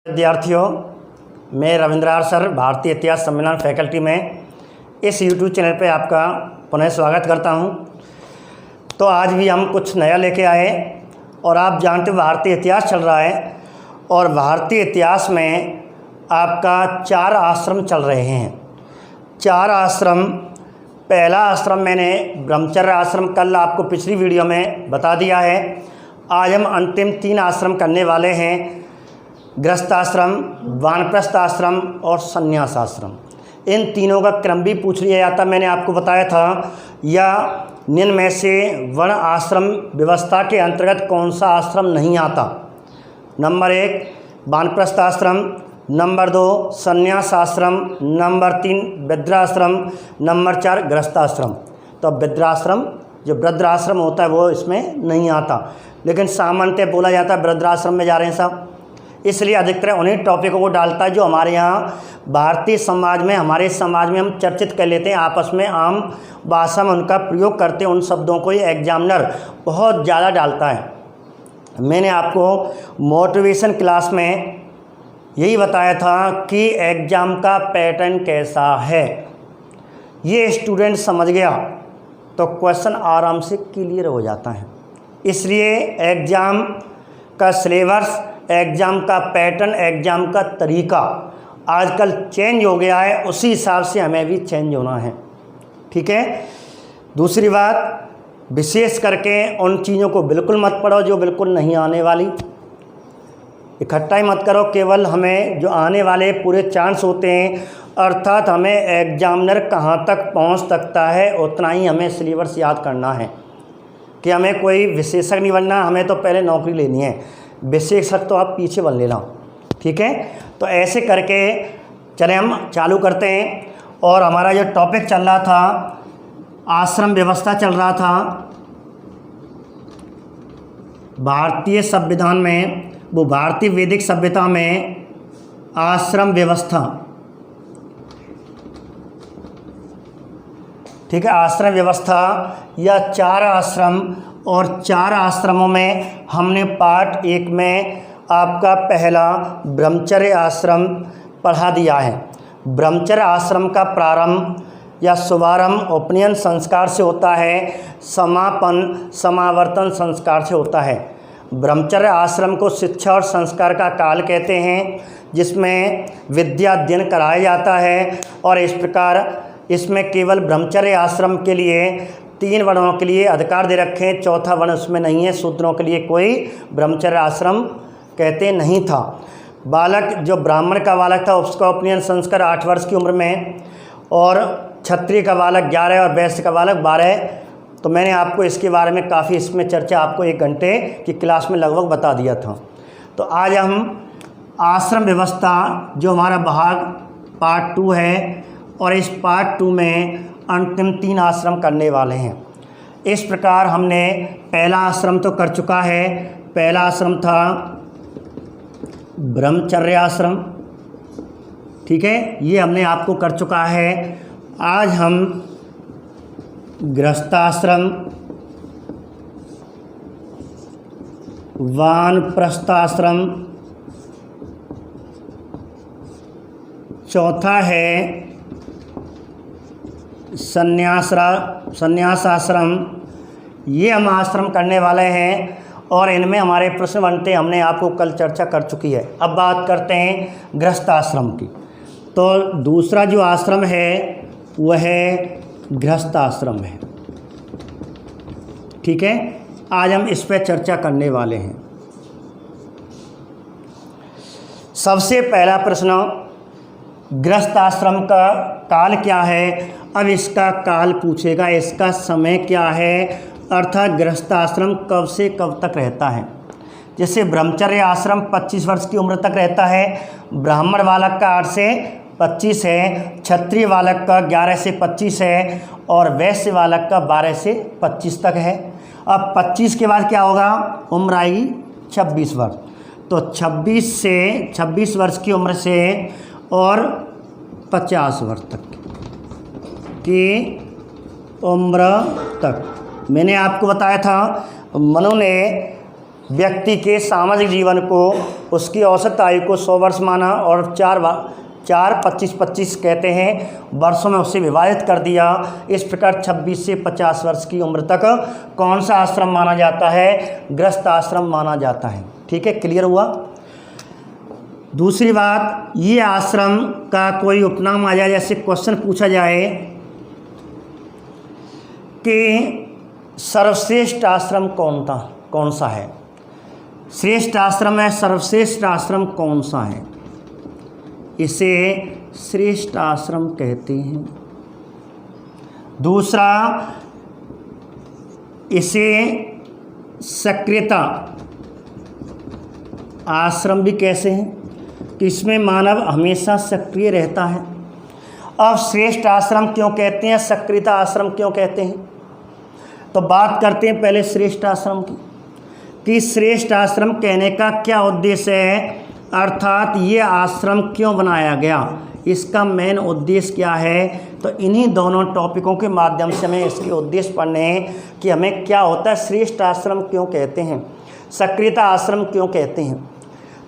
विद्यार्थियों, मैं रविंद्र सर भारतीय इतिहास सम्मेलन फैकल्टी में इस YouTube चैनल पे आपका पुनः स्वागत करता हूं। तो आज भी हम कुछ नया लेके आए और आप जानते हो भारतीय इतिहास चल रहा है और भारतीय इतिहास में आपका 4 आश्रम चल रहे हैं। 4 आश्रम, पहला आश्रम मैंने ब्रह्मचर्य आश्रम कल आपको पिछली वीडियो में बता दिया है। आज हम अंतिम 3 आश्रम करने वाले हैं, गृहस्थ आश्रम, वानप्रस्थ आश्रम और संन्यास आश्रम। इन तीनों का क्रम भी पूछ लिया जाता, मैंने आपको बताया था। या निम्न में से वर्ण आश्रम व्यवस्था के अंतर्गत कौन सा आश्रम नहीं आता? नंबर 1 वानप्रस्थ आश्रम, नंबर 2 संन्यास आश्रम, नंबर 3 वृद्धाश्रम, नंबर 4 गृहस्थ आश्रम। तो वृद्धाश्रम, जो वृद्धाश्रम होता है वो इसमें नहीं आता, लेकिन सामान्यतः बोला जाता है वृद्धाश्रम में जा रहे हैं साहब, इसलिए अधिकतर उन्हीं टॉपिकों को डालता है जो हमारे यहाँ भारतीय समाज में, हमारे समाज में हम चर्चित कर लेते हैं, आपस में आम भाषा में उनका प्रयोग करते हैं। उन शब्दों को ये एग्जामिनर बहुत ज़्यादा डालता है। मैंने आपको मोटिवेशन क्लास में यही बताया था कि एग्ज़ाम का पैटर्न कैसा है, ये स्टूडेंट समझ गया तो क्वेश्चन आराम से क्लियर हो जाता है। इसलिए एग्ज़ाम का सिलेबस, एग्ज़ाम का पैटर्न, एग्ज़ाम का तरीका आजकल चेंज हो गया है, उसी हिसाब से हमें भी चेंज होना है, ठीक है। दूसरी बात, विशेष करके उन चीज़ों को बिल्कुल मत पढ़ो जो बिल्कुल नहीं आने वाली, इकट्ठा ही मत करो। केवल हमें जो आने वाले पूरे चांस होते हैं, अर्थात हमें एग्जामिनर कहाँ तक पहुँच सकता है उतना ही हमें सिलेबस याद करना है कि हमें कोई विशेषज्ञ नहीं बनना, हमें तो पहले नौकरी लेनी है। विशेषज्ञ तो आप पीछे बन लेना, ठीक है। तो ऐसे करके चले हम चालू करते हैं। और हमारा जो टॉपिक चल रहा था, आश्रम व्यवस्था चल रहा था भारतीय संविधान में, वो भारतीय वैदिक सभ्यता में आश्रम व्यवस्था, ठीक है। आश्रम व्यवस्था या 4 आश्रम, और 4 आश्रमों में हमने पार्ट 1 में आपका पहला ब्रह्मचर्य आश्रम पढ़ा दिया है। ब्रह्मचर्य आश्रम का प्रारंभ या शुभारंभ उपनयन संस्कार से होता है, समापन समावर्तन संस्कार से होता है। ब्रह्मचर्य आश्रम को शिक्षा और संस्कार का काल कहते हैं, जिसमें विद्या अध्ययन कराया जाता है। और इस प्रकार इसमें केवल ब्रह्मचर्य आश्रम के लिए 3 वर्णों के लिए अधिकार दे रखे हैं, चौथा वर्ण उसमें नहीं है। शूद्रों के लिए कोई ब्रह्मचर्य आश्रम कहते नहीं था। बालक, जो ब्राह्मण का बालक था उसका उपनयन संस्कार 8 वर्ष की उम्र में, और क्षत्रिय का बालक 11 और वैश्य का बालक 12। तो मैंने आपको इसके बारे में काफ़ी इसमें चर्चा आपको 1 घंटे की क्लास में लगभग बता दिया था। तो आज हम आश्रम व्यवस्था, जो हमारा भाग पार्ट 2 है, और इस पार्ट 2 में अंतिम 3 आश्रम करने वाले हैं। इस प्रकार हमने पहला आश्रम तो कर चुका है। पहला आश्रम था ब्रह्मचर्य आश्रम, ठीक है, ये हमने आपको कर चुका है। आज हम गृहस्थ आश्रम, वानप्रस्थ आश्रम, चौथा है संन्यास आश्रम, ये हम आश्रम करने वाले हैं। और इनमें हमारे प्रश्न बनते, हमने आपको कल चर्चा कर चुकी है। अब बात करते हैं गृहस्थ आश्रम की। तो दूसरा जो आश्रम है वह है गृहस्थ आश्रम है, ठीक है। आज हम इस पर चर्चा करने वाले हैं। सबसे पहला प्रश्न, गृहस्थ आश्रम का काल क्या है? अब इसका काल पूछेगा, इसका समय क्या है, अर्थात गृहस्थ आश्रम कब से कब तक रहता है। जैसे ब्रह्मचर्य आश्रम 25 वर्ष की उम्र तक रहता है, ब्राह्मण बालक का 8 से 25 है, क्षत्रिय बालक का 11 से 25 है, और वैश्य बालक का 12 से 25 तक है। अब 25 के बाद क्या होगा? उम्र आएगी 26 वर्ष। तो 26 वर्ष की उम्र से और 50 वर्ष तक की उम्र तक मैंने आपको बताया था, मनु ने व्यक्ति के सामाजिक जीवन को उसकी औसत आयु को 100 वर्ष माना और 4-25-25 कहते हैं वर्षों में उससे विभाजित कर दिया। इस प्रकार 26 से 50 वर्ष की उम्र तक कौन सा आश्रम माना जाता है? गृहस्थ आश्रम माना जाता है। ठीक है, क्लियर हुआ। दूसरी बात, ये आश्रम का कोई उपनाम आ जाए, जैसे क्वेश्चन पूछा जाए कि सर्वश्रेष्ठ आश्रम कौन सा है? श्रेष्ठ आश्रम है, सर्वश्रेष्ठ आश्रम कौन सा है? इसे श्रेष्ठ आश्रम कहते हैं। दूसरा, इसे सक्रियता आश्रम भी कैसे हैं कि इसमें मानव हमेशा सक्रिय रहता है। अब श्रेष्ठ आश्रम क्यों कहते हैं, सक्रियता आश्रम क्यों कहते हैं? तो बात करते हैं पहले श्रेष्ठ आश्रम की कि श्रेष्ठ आश्रम कहने का क्या उद्देश्य है, अर्थात ये आश्रम क्यों बनाया गया, इसका मेन उद्देश्य क्या है। तो इन्हीं दोनों टॉपिकों के माध्यम से हमें इसके उद्देश्य पढ़ने हैं कि हमें क्या होता है, श्रेष्ठ आश्रम क्यों कहते हैं, सक्रियता आश्रम क्यों कहते हैं।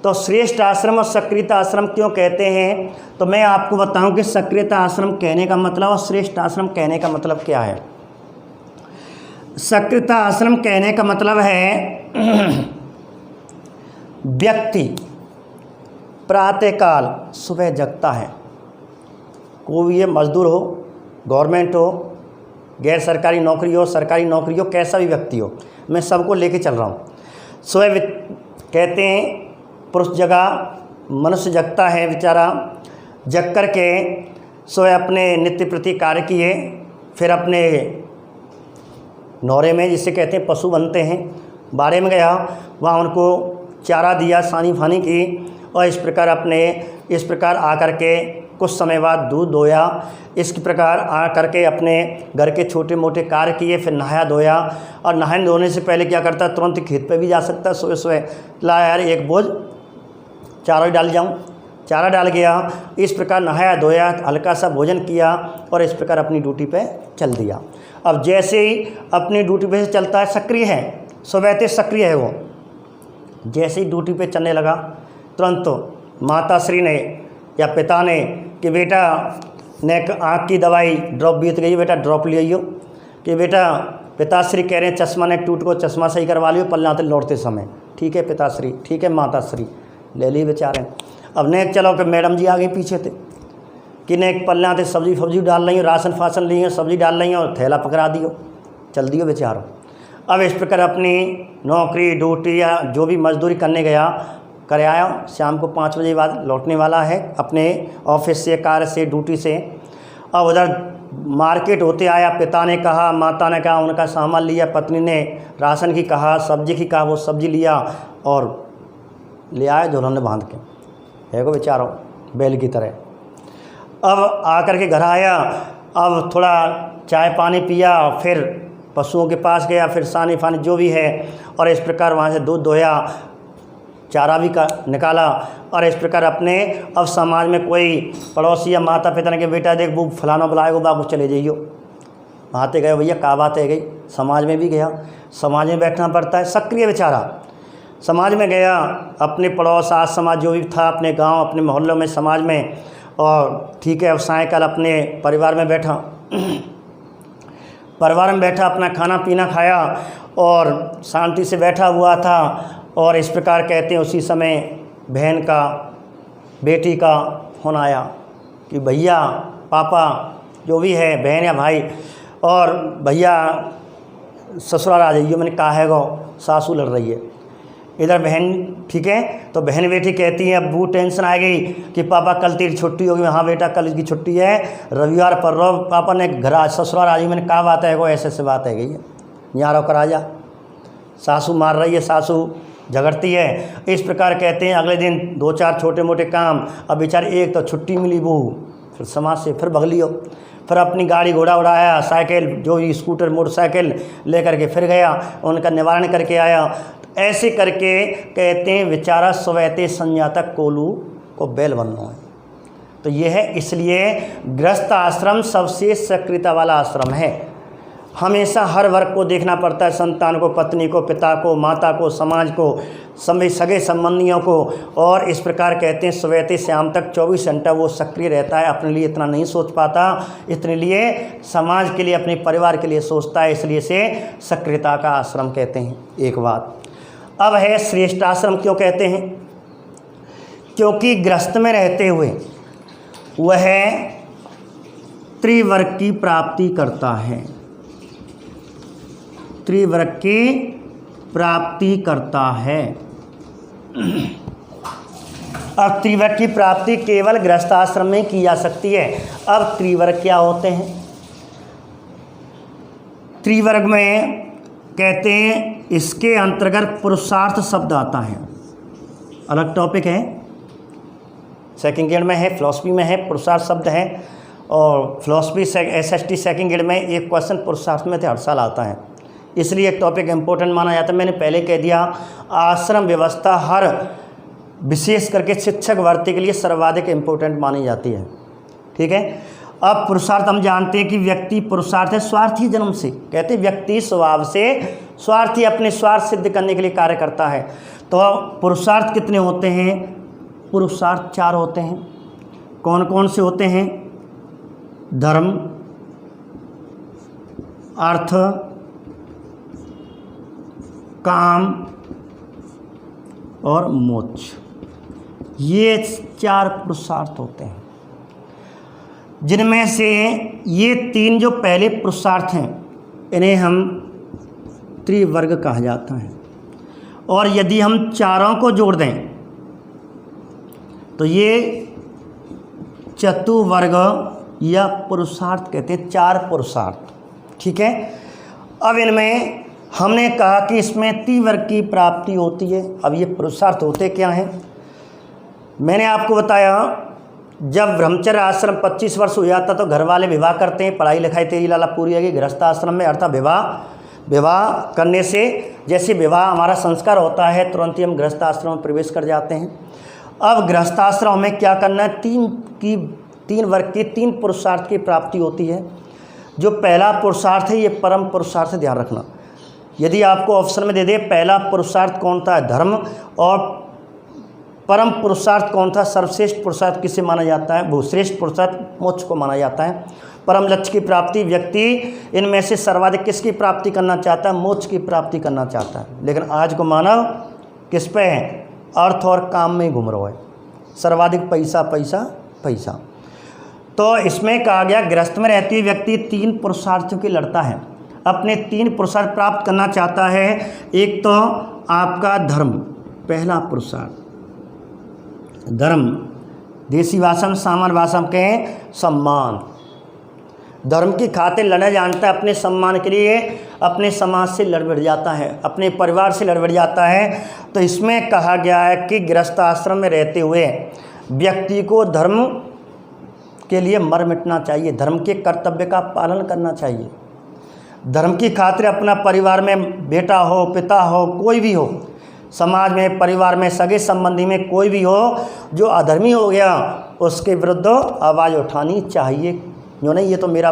तो श्रेष्ठ आश्रम और सक्रियता आश्रम क्यों कहते हैं, तो मैं आपको बताऊं कि सक्रियता आश्रम कहने का मतलब और श्रेष्ठ आश्रम कहने का मतलब क्या है। सक्रियता आश्रम कहने का मतलब है व्यक्ति प्रातःकाल सुबह जगता है, कोई ये मजदूर हो, गवर्नमेंट हो, गैर सरकारी नौकरी हो, सरकारी नौकरी हो, कैसा भी व्यक्ति हो, मैं सबको लेके चल रहा हूँ। सुबह कहते हैं पुरुष जगह, मनुष्य जगता है बेचारा, जग कर के सुबह अपने नित्य प्रति कार्य किए, फिर अपने नौरे में जिसे कहते हैं पशु बनते हैं, बाड़े में गया, वहाँ उनको चारा दिया, सानी फानी की, और इस प्रकार आकर के कुछ समय बाद दूध दोया। इस प्रकार आ करके अपने घर के छोटे मोटे कार्य किए, फिर नहाया धोया, और नहाने धोने से पहले क्या करता है, तुरंत खेत पे भी जा सकता है। सुबह ला यार एक बोझ चारा डाल जाऊं, चारा डाल गया। इस प्रकार नहाया धोया, हल्का सा भोजन किया, और इस प्रकार अपनी ड्यूटी पे चल दिया। अब जैसे ही अपनी ड्यूटी पे से चलता है, सक्रिय है, सुबह से सक्रिय है वो, जैसे ही ड्यूटी पे चलने लगा, तुरंत तो माताश्री ने या पिता ने कि बेटा ने आँख की दवाई ड्रॉप बीत गई, बेटा ड्रॉप ले आइयो, कि बेटा पिताश्री कह रहे हैं चश्मा ने टूट को चश्मा सही करवा लियो पल्लाते लौटते समय। ठीक है पिताश्री, ठीक है माताश्री, ले ली बेचारे। अब नेक चलो कि मैडम जी आ गई पीछे थे कि नेक पल्लाते सब्जी फब्जी डाल रही हो, राशन फासन ली हो, सब्जी डाल रही हो, थैला पकड़ा दियो, चल दियो बेचारो। अब इस प्रकार अपनी नौकरी ड्यूटी या जो भी मजदूरी करने गया, कर आया, शाम को 5 बजे बाद लौटने वाला है अपने ऑफिस से, कार्य से, ड्यूटी से। अब उधर मार्केट होते आया, पिता ने कहा, माता ने कहा, उनका सामान लिया, पत्नी ने राशन की कहा, सब्जी की कहा, वो सब्जी लिया और ले आया झोलन में बांध के, है को बेचारो बैल की तरह। अब आकर के घर आया, अब थोड़ा चाय पानी पिया, फिर पशुओं के पास गया, फिर सानी फानी जो भी है, और इस प्रकार वहाँ से दूध दोया, चारा भी का निकाला, और इस प्रकार अपने अब समाज में कोई पड़ोसी या माता पिता ने कि बेटा देख वो फलाना बुलाएगा, बाबू चले जाइयो, वहाँ गए भैया का बात है गई, समाज में भी गया, समाज में बैठना पड़ता है, सक्रिय बेचारा समाज में गया, अपने पड़ोस आस समाज जो भी था, अपने गांव, अपने मोहल्लों में, समाज में, और ठीक है अब सायंकाल अपने परिवार में बैठा, परिवार में बैठा, अपना खाना पीना खाया और शांति से बैठा हुआ था। और इस प्रकार कहते हैं उसी समय बहन का, बेटी का फ़ोन आया कि भैया पापा जो भी है, बहन या भाई, और भैया ससुराल आ जाइए। मैंने कहा है गो सासू लड़ रही है इधर बहन, ठीक है। तो बहन बेटी कहती है अब्बू टेंशन आ गई कि पापा कल तेरी छुट्टी होगी। हाँ बेटा कल इसकी छुट्टी है, रविवार पर रो, पापा ने घर ससुराल आ जाइए। मैंने कहा बात है गो, ऐसे ऐसे बात है गई, यहाँ रो कर आ जा। सासू मार रही है, सासू झगड़ती है। इस प्रकार कहते हैं अगले दिन 2-4 छोटे मोटे काम, अब बेचारे एक तो छुट्टी मिली बहू, फिर समाज से फिर भग लियो, फिर अपनी गाड़ी घोड़ा उड़ाया, साइकिल जो स्कूटर मोटरसाइकिल लेकर के फिर गया, उनका निवारण करके आया। ऐसे करके कहते हैं बेचारा स्वैते संजातक कोलू को बैल बनना है। तो ये है, इसलिए गृहस्थ आश्रम सबसे सक्रियता वाला आश्रम है। हमेशा हर वर्ग को देखना पड़ता है, संतान को, पत्नी को, पिता को, माता को, समाज को, सगे संबंधियों को। और इस प्रकार कहते हैं सुबह से शाम तक 24 घंटा वो सक्रिय रहता है, अपने लिए इतना नहीं सोच पाता, इतने लिए समाज के लिए, अपने परिवार के लिए सोचता है, इसलिए से सक्रियता का आश्रम कहते हैं। एक बात अब है श्रेष्ठ आश्रम क्यों कहते हैं? क्योंकि गृहस्थ में रहते हुए वह त्रिवर्ग की प्राप्ति करता है, त्रिवर्ग की प्राप्ति करता है। अब त्रिवर्ग की प्राप्ति केवल गृहस्थ आश्रम में की जा सकती है। अब त्रिवर्ग क्या होते हैं? त्रिवर्ग में कहते हैं इसके अंतर्गत पुरुषार्थ शब्द आता है, अलग टॉपिक है, सेकंड ग्रेड में है, फिलॉसफी में है, पुरुषार्थ शब्द है। और फिलॉसफी SST सेकंड ग्रेड में एक क्वेश्चन पुरुषार्थ में हर साल आता है, इसलिए एक टॉपिक इम्पोर्टेंट माना जाता है। मैंने पहले कह दिया, आश्रम व्यवस्था हर विशेष करके शिक्षक वर्ती के लिए सर्वाधिक इम्पोर्टेंट मानी जाती है। ठीक है। अब पुरुषार्थ हम जानते हैं कि व्यक्ति पुरुषार्थ है स्वार्थी जन्म से, कहते हैं व्यक्ति स्वभाव से स्वार्थी, अपने स्वार्थ सिद्ध करने के लिए कार्य करता है। तो पुरुषार्थ कितने होते हैं? पुरुषार्थ 4 होते हैं। कौन कौन से होते हैं? धर्म, अर्थ, काम और मोक्ष, ये 4 पुरुषार्थ होते हैं, जिनमें से ये 3 जो पहले पुरुषार्थ हैं इन्हें हम त्रिवर्ग कहा जाता है। और यदि हम चारों को जोड़ दें तो ये चतुर्वर्ग या पुरुषार्थ कहते हैं, 4 पुरुषार्थ। ठीक है। अब इनमें हमने कहा कि इसमें त्रिवर्ग की प्राप्ति होती है। अब ये पुरुषार्थ होते क्या हैं? मैंने आपको बताया, जब ब्रह्मचर्य आश्रम 25 वर्ष हो जाता तो घर वाले विवाह करते हैं, पढ़ाई लिखाई तेरी लाला पूरी है। गृहस्थ आश्रम में अर्थात विवाह करने से जैसे विवाह हमारा संस्कार होता है, तुरंत ही हम गृहस्थ आश्रम में प्रवेश कर जाते हैं। अब गृहस्थ आश्रम में क्या करना है? 3 वर्ग की 3 पुरुषार्थ की प्राप्ति होती है। जो पहला पुरुषार्थ है ये परम पुरुषार्थ, ध्यान रखना। यदि आपको ऑप्शन में दे दे पहला पुरुषार्थ कौन था? धर्म। और परम पुरुषार्थ कौन था? सर्वश्रेष्ठ पुरुषार्थ किसे माना जाता है? भूश्रेष्ठ पुरुषार्थ मोक्ष को माना जाता है। परम लक्ष्य की प्राप्ति, व्यक्ति इनमें से सर्वाधिक किसकी प्राप्ति करना चाहता है? मोक्ष की प्राप्ति करना चाहता है। लेकिन आज को मानव किस पे है? अर्थ और काम में घूम रहा है, सर्वाधिक पैसा पैसा पैसा। तो इसमें कहा गया गृहस्थ में रहती हुई व्यक्ति 3 पुरुषार्थों की लड़ता है, अपने 3 पुरुषार्थ प्राप्त करना चाहता है। एक तो आपका धर्म, पहला पुरुषार्थ धर्म, देसी भाषा में सामान्य भाषा में कहें सम्मान। धर्म की खातिर लड़ना जानता है, अपने सम्मान के लिए अपने समाज से लड़ बढ़ जाता है, अपने परिवार से लड़ बढ़ जाता है। तो इसमें कहा गया है कि गृहस्थ आश्रम में रहते हुए व्यक्ति को धर्म के लिए मर मिटना चाहिए, धर्म के कर्तव्य का पालन करना चाहिए। धर्म की खातिर अपना परिवार में बेटा हो, पिता हो, कोई भी हो, समाज में, परिवार में, सगे संबंधी में कोई भी हो जो अधर्मी हो गया, उसके विरुद्ध आवाज़ उठानी चाहिए। जो नहीं ये तो मेरा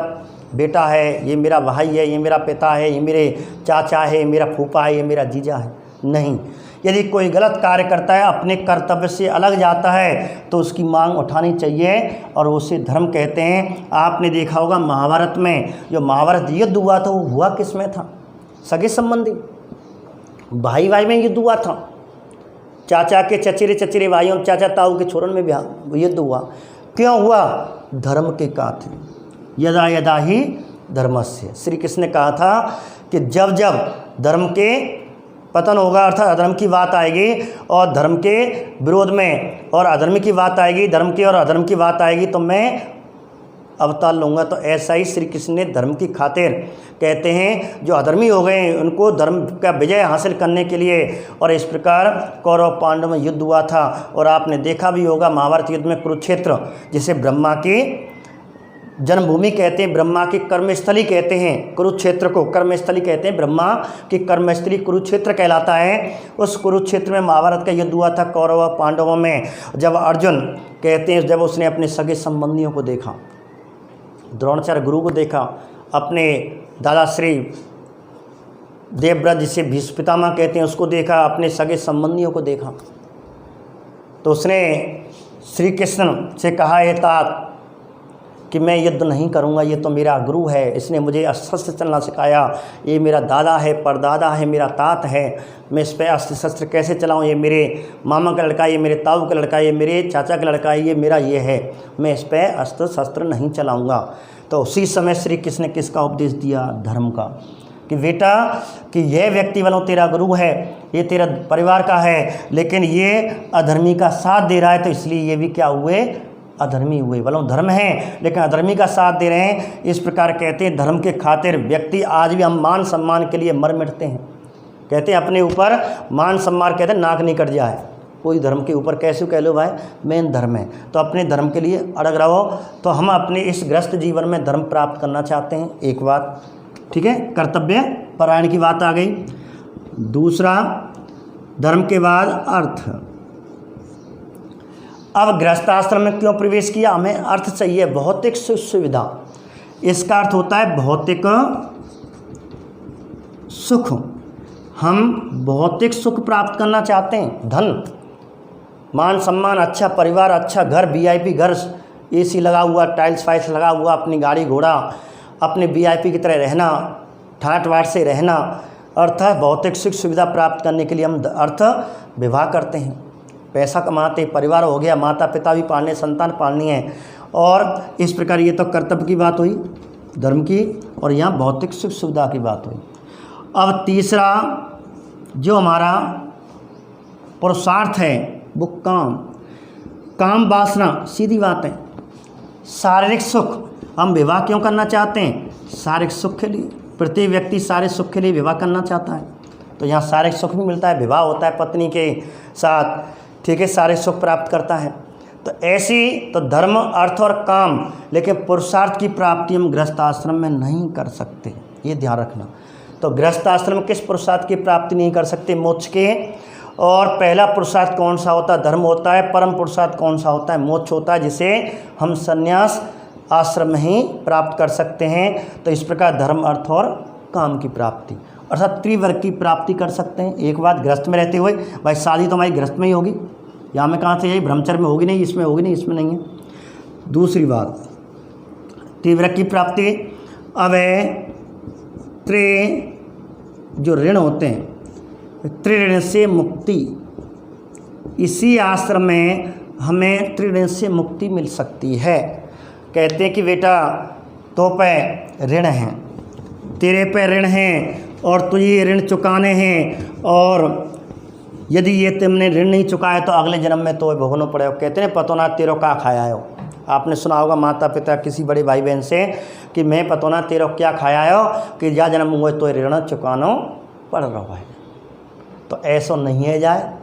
बेटा है, ये मेरा भाई है, ये मेरा पिता है, ये मेरे चाचा है, मेरा फूफा है, ये मेरा जीजा है, नहीं। यदि कोई गलत कार्य करता है, अपने कर्तव्य से अलग जाता है, तो उसकी मांग उठानी चाहिए और उसे धर्म कहते हैं। आपने देखा होगा महाभारत में, जो महाभारत युद्ध हुआ था वो हुआ किस में था? सगे संबंधी, भाई भाई में युद्ध हुआ था। चाचा के चचेरे चचेरे भाइयों, चाचा ताऊ के छोरन में भी युद्ध हुआ। क्यों हुआ? धर्म के खातिर। यदा यदा ही धर्मस्य, श्री कृष्ण ने कहा था कि जब जब धर्म के पतन होगा, अर्थात अधर्म की बात आएगी और धर्म के विरोध में, और अधर्म की बात आएगी, धर्म की और अधर्म की बात आएगी, तो मैं अवतार लूँगा। तो ऐसा ही श्री कृष्ण ने धर्म की खातिर कहते हैं जो अधर्मी हो गए उनको धर्म का विजय हासिल करने के लिए। और इस प्रकार कौरव पांडव में युद्ध हुआ था। और आपने देखा भी होगा महाभारत युद्ध में कुरुक्षेत्र, जिसे ब्रह्मा की जन्मभूमि कहते हैं, ब्रह्मा की कर्मस्थली कहते हैं, कुरुक्षेत्र को कर्मस्थली कहते हैं, ब्रह्मा की कर्मस्थली कुरुक्षेत्र कहलाता है। उस कुरुक्षेत्र में महाभारत का युद्ध हुआ था कौरव और पांडवों में। जब अर्जुन कहते हैं, जब उसने अपने सगे संबंधियों को देखा, द्रोणाचार्य गुरु को देखा, अपने दादाश्री देवव्रत, जिसे भीष्म पितामह कहते हैं, उसको देखा, अपने सगे संबंधियों को देखा, तो उसने श्री कृष्ण से कहा, हे तात कि मैं युद्ध नहीं करूंगा, ये तो मेरा गुरु है, इसने मुझे अस्त्र शस्त्र चलना सिखाया, ये मेरा दादा है, परदादा है, मेरा तात है, मैं इस पर अस्त्र शस्त्र कैसे चलाऊं, ये मेरे मामा का लड़का, ये मेरे ताऊ का लड़का, ये मेरे चाचा का लड़का है, ये मेरा ये है, मैं इस पर अस्त्र शस्त्र नहीं चलाऊंगा। तो उसी समय श्री कृष्ण ने किसका उपदेश दिया? धर्म का, कि बेटा कि यह व्यक्ति वालों तेरा गुरु है, ये तेरा परिवार का है, लेकिन ये अधर्मी का साथ दे रहा है, तो इसलिए ये भी क्या हुए? अधर्मी हुए। वालों धर्म है लेकिन अधर्मी का साथ दे रहे हैं। इस प्रकार कहते हैं धर्म के खातिर व्यक्ति आज भी हम मान सम्मान के लिए मर मिटते हैं। कहते हैं अपने ऊपर मान सम्मान, कहते हैं नाक नहीं कट जाए कोई धर्म के ऊपर, कैसे कह लो भाई मेन धर्म है, तो अपने धर्म के लिए अड़ग रहो। तो हम अपने इस ग्रस्त जीवन में धर्म प्राप्त करना चाहते हैं, एक बात, ठीक है, कर्तव्य परायण की बात आ गई। दूसरा, धर्म के बाद अर्थ। अब गृहस्थाश्रम में क्यों प्रवेश किया? हमें अर्थ चाहिए, भौतिक सुख सुविधा। इसका अर्थ होता है भौतिक सुख। हम भौतिक सुख प्राप्त करना चाहते हैं, धन, मान सम्मान, अच्छा परिवार, अच्छा घर, वीआईपी घर, एसी लगा हुआ, टाइल्स फाइल्स लगा हुआ, अपनी गाड़ी घोड़ा, अपने वीआईपी की तरह रहना, ठाट बाट से रहना, अर्थात भौतिक सुख सुविधा प्राप्त करने के लिए हम अर्थ विवाह करते हैं, पैसा कमाते, परिवार हो गया, माता पिता भी पालने, संतान पालनी है, और इस प्रकार ये तो कर्तव्य की बात हुई धर्म की, और यहाँ भौतिक सुख सुविधा की बात हुई। अब तीसरा जो हमारा पुरुषार्थ है वो काम, काम वासना, सीधी बात है। शारीरिक सुख, हम विवाह क्यों करना चाहते हैं? शारीरिक सुख के लिए। प्रत्येक व्यक्ति शारीरिक सुख के लिए विवाह करना चाहता है, तो यहाँ शारीरिक सुख भी मिलता है, विवाह होता है पत्नी के साथ, ठीक है, शारीरिक सुख प्राप्त करता है। तो ऐसी तो धर्म, अर्थ और काम, लेकिन पुरुषार्थ की प्राप्ति हम गृहस्थ आश्रम में नहीं कर सकते, ये ध्यान रखना। तो गृहस्थ आश्रम में किस पुरुषार्थ की प्राप्ति नहीं कर सकते? मोक्ष के। और पहला पुरुषार्थ कौन सा होता है? धर्म होता है। परम पुरुषार्थ कौन सा होता है? मोक्ष होता है, जिसे हम संन्यास आश्रम में ही प्राप्त कर सकते हैं। तो इस प्रकार धर्म, अर्थ और काम की प्राप्ति, अर्थात त्रिवर्ग की प्राप्ति कर सकते हैं। एक बात गृहस्थ में रहते हुए, भाई शादी तो हमारी गृहस्थ में ही होगी, यहाँ में कहाँ से, यही ब्रह्मचर्य में होगी नहीं, इसमें होगी नहीं, इसमें नहीं है। दूसरी बात, त्रिवर्ग की प्राप्ति। अब जो ऋण होते हैं, त्रिऋण से मुक्ति, इसी आश्रम में हमें त्रिऋण से मुक्ति मिल सकती है। कहते हैं कि बेटा तो पे ऋण हैं, तेरे पे ऋण हैं और तुझे ये ऋण चुकाने हैं, और यदि ये तुमने ऋण नहीं चुकाए तो अगले जन्म में तो भोगना पड़ेगा। कहते हैं पतो ना तेरो का खाया हो। आपने सुना होगा माता पिता किसी बड़े भाई बहन से कि मैं पतो ना तेरो क्या खाया हो, कि जा जन्म हुए तो ऋण चुकानो पड़ रहा है। तो ऐसा नहीं है जाए,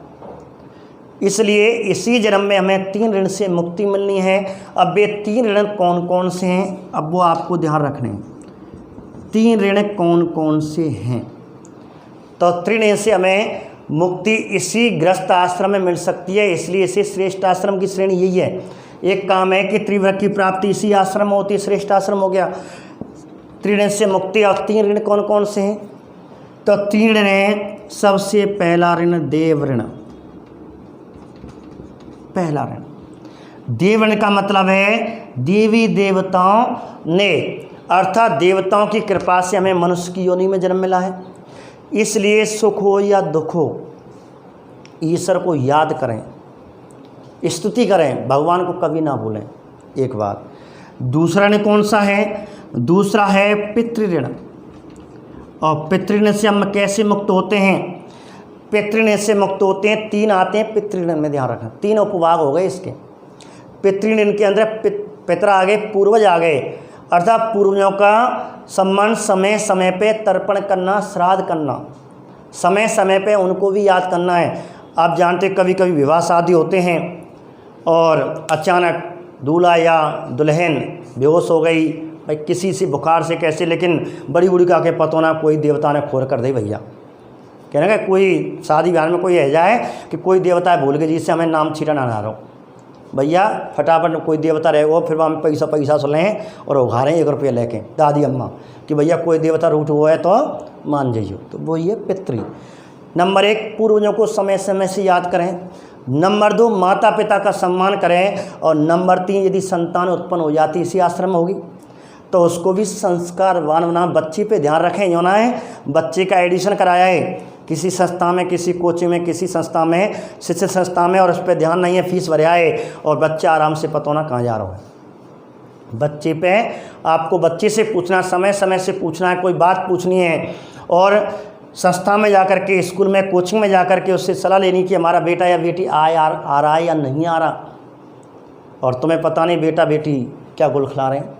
इसलिए इसी जन्म में हमें 3 ऋण से मुक्ति मिलनी है। अब ये 3 ऋण कौन कौन से हैं, अब वो आपको ध्यान रखने हैं। 3 ऋण कौन कौन से हैं? तो त्रिऋण से हमें मुक्ति इसी गृहस्थ आश्रम में मिल सकती है, इसलिए इसे श्रेष्ठ आश्रम की श्रेणी यही है। एक काम है कि त्रिवर्ग की प्राप्ति इसी आश्रम में होती है, श्रेष्ठ आश्रम हो गया। त्रिऋण से मुक्ति, और 3 ऋण कौन कौन से हैं? तो 3 ऋण हैं। सबसे पहला ऋण देव ऋण। पहला ऋण देव ऋण का मतलब है देवी देवताओं ने, अर्थात देवताओं की कृपा से हमें मनुष्य की योनि में जन्म मिला है, इसलिए सुख हो या दुख हो ईश्वर को याद करें, स्तुति करें, भगवान को कभी ना भूलें। एक बात। दूसरा ऋण कौन सा है? दूसरा है पितृऋण। और पितृऋण से हम कैसे मुक्त होते हैं? पितृऋण से मुक्त होते हैं, 3 आते हैं पितृऋण में, ध्यान रखना। 3 उपभाग हो गए इसके। पितृऋण के अंदर पितर आ गए, पूर्वज आ गए, अर्थात पूर्वजों का सम्मान समय समय पे तर्पण करना, श्राद्ध करना, समय समय पे उनको भी याद करना है। आप जानते कभी कभी विवाह शादी होते हैं और अचानक दूल्हा या दुल्हन बेहोश हो गई, भाई किसी से बुखार से कैसे, लेकिन बड़ी बूढ़ी का के पतो ना कोई देवता ने खोर कर दे भैया। कहने का कोई शादी ब्याह में कोई है जाए कि कोई देवता भूल गए जिससे हमें नाम छीटा ना रहो, भैया फटाफट कोई देवता रहेगा, फिर हम पैसा से लें और उघारें 1 रुपया लेके दादी अम्मा कि भैया कोई देवता रूठ हुआ है तो मान जाइए। तो वो ये पितृ। नंबर 1, पूर्वजों को समय समय से याद करें। नंबर 2, माता पिता का सम्मान करें। और नंबर 3, यदि संतान उत्पन्न हो जाती इसी आश्रम में होगी तो उसको भी संस्कारवान बना। बच्ची पे ध्यान रखें। जो ना है बच्चे का एडिशन कराया है किसी संस्था में, किसी कोचिंग में, किसी संस्था में, शिक्षण संस्था में, और उस पर ध्यान नहीं है, फीस भर आए और बच्चा आराम से पता होना कहाँ जा रहा है। बच्चे पे आपको बच्चे से पूछना, समय समय से पूछना है, कोई बात पूछनी है, और संस्था में जाकर के, स्कूल में, कोचिंग में जाकर के उससे सलाह लेनी कि हमारा बेटा या बेटी आ रहा है या नहीं आ रहा, और तुम्हें पता नहीं बेटा बेटी क्या गुल खिला रहे हैं।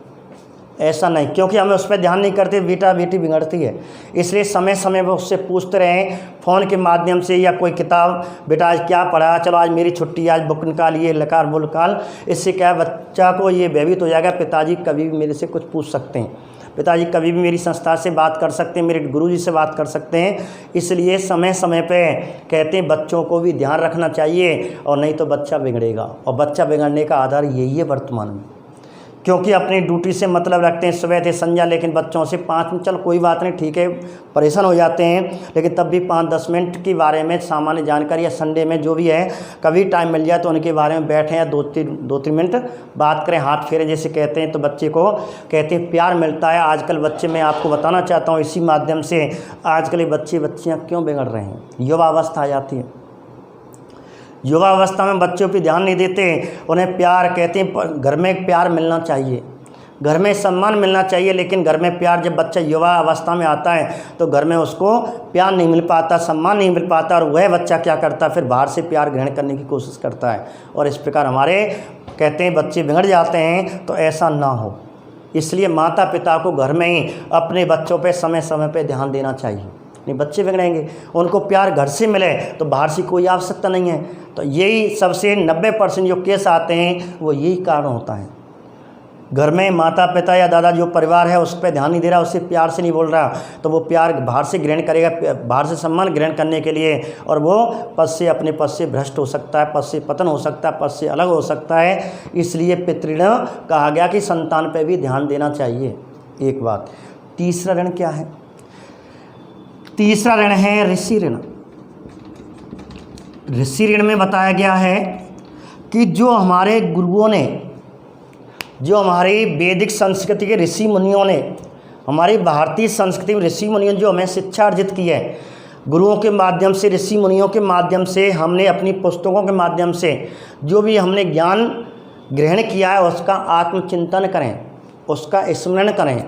ऐसा नहीं, क्योंकि हमें उस पर ध्यान नहीं करते, बेटा बेटी बिगड़ती है। इसलिए समय समय पर उससे पूछते रहें, फ़ोन के माध्यम से या कोई किताब, बेटा आज क्या पढ़ा, चलो आज मेरी छुट्टी, आज बुक निकालिए, लकार बुल निकाल। इससे क्या है, बच्चा को ये भयभीत हो जाएगा, पिताजी कभी भी मेरे से कुछ पूछ सकते हैं, पिताजी कभी भी मेरी संस्था से बात कर सकते हैं, मेरे गुरुजी से बात कर सकते हैं। इसलिए समय समय पे कहते हैं बच्चों को भी ध्यान रखना चाहिए, और नहीं तो बच्चा बिगड़ेगा। और बच्चा बिगड़ने का आधार यही है वर्तमान में, क्योंकि अपनी ड्यूटी से मतलब रखते हैं सुबह से संध्या, लेकिन बच्चों से 5 मिनट, चल कोई बात नहीं, ठीक है, परेशान हो जाते हैं, लेकिन तब भी 5-10 मिनट के बारे में सामान्य जानकारी, या संडे में जो भी है कभी टाइम मिल जाए तो उनके बारे में बैठें या 2-3 मिनट बात करें, हाथ फेरे जैसे कहते हैं, तो बच्चे को कहते हैं प्यार मिलता है। आजकल बच्चे, मैं आपको बताना चाहता हूँ इसी माध्यम से, आजकल ये बच्चियाँ क्यों बिगड़ रहे हैं, युवा अवस्था आ जाती है। युवा अवस्था में बच्चों पे ध्यान नहीं देते, उन्हें प्यार कहते हैं, घर में प्यार मिलना चाहिए, घर में सम्मान मिलना चाहिए, लेकिन घर में प्यार, जब बच्चा युवा अवस्था में आता है तो घर में उसको प्यार नहीं मिल पाता, सम्मान नहीं मिल पाता, और वह बच्चा क्या करता है, फिर बाहर से प्यार ग्रहण करने की कोशिश करता है, और इस प्रकार हमारे कहते हैं बच्चे बिगड़ जाते हैं। तो ऐसा ना हो, इसलिए माता पिता को घर में ही अपने बच्चों पर समय समय पर ध्यान देना चाहिए, नहीं बच्चे बिगड़ेंगे। उनको प्यार घर से मिले तो बाहर से कोई आवश्यकता नहीं है। तो यही सबसे 90% जो केस आते हैं वो यही कारण होता है, घर में माता पिता या दादा जो परिवार है उस पर ध्यान नहीं दे रहा, उससे प्यार से नहीं बोल रहा, तो वो प्यार बाहर से ग्रहण करेगा, बाहर से सम्मान ग्रहण करने के लिए, और वो पद से, अपने पद से भ्रष्ट हो सकता है, पद से पतन हो सकता है, पद से अलग हो सकता है। इसलिए पितृण कहा गया कि संतान पर भी ध्यान देना चाहिए। एक बात। तीसरा ऋण क्या है? तीसरा ऋण है ऋषि ऋण। ऋषि ऋण में बताया गया है कि जो हमारे गुरुओं ने, जो हमारी वैदिक संस्कृति के ऋषि मुनियों ने, हमारी भारतीय संस्कृति में ऋषि मुनियों जो हमें शिक्षा अर्जित की है, गुरुओं के माध्यम से, ऋषि मुनियों के माध्यम से, हमने अपनी पुस्तकों के माध्यम से जो भी हमने ज्ञान ग्रहण किया है उसका आत्मचिंतन करें, उसका स्मरण करें,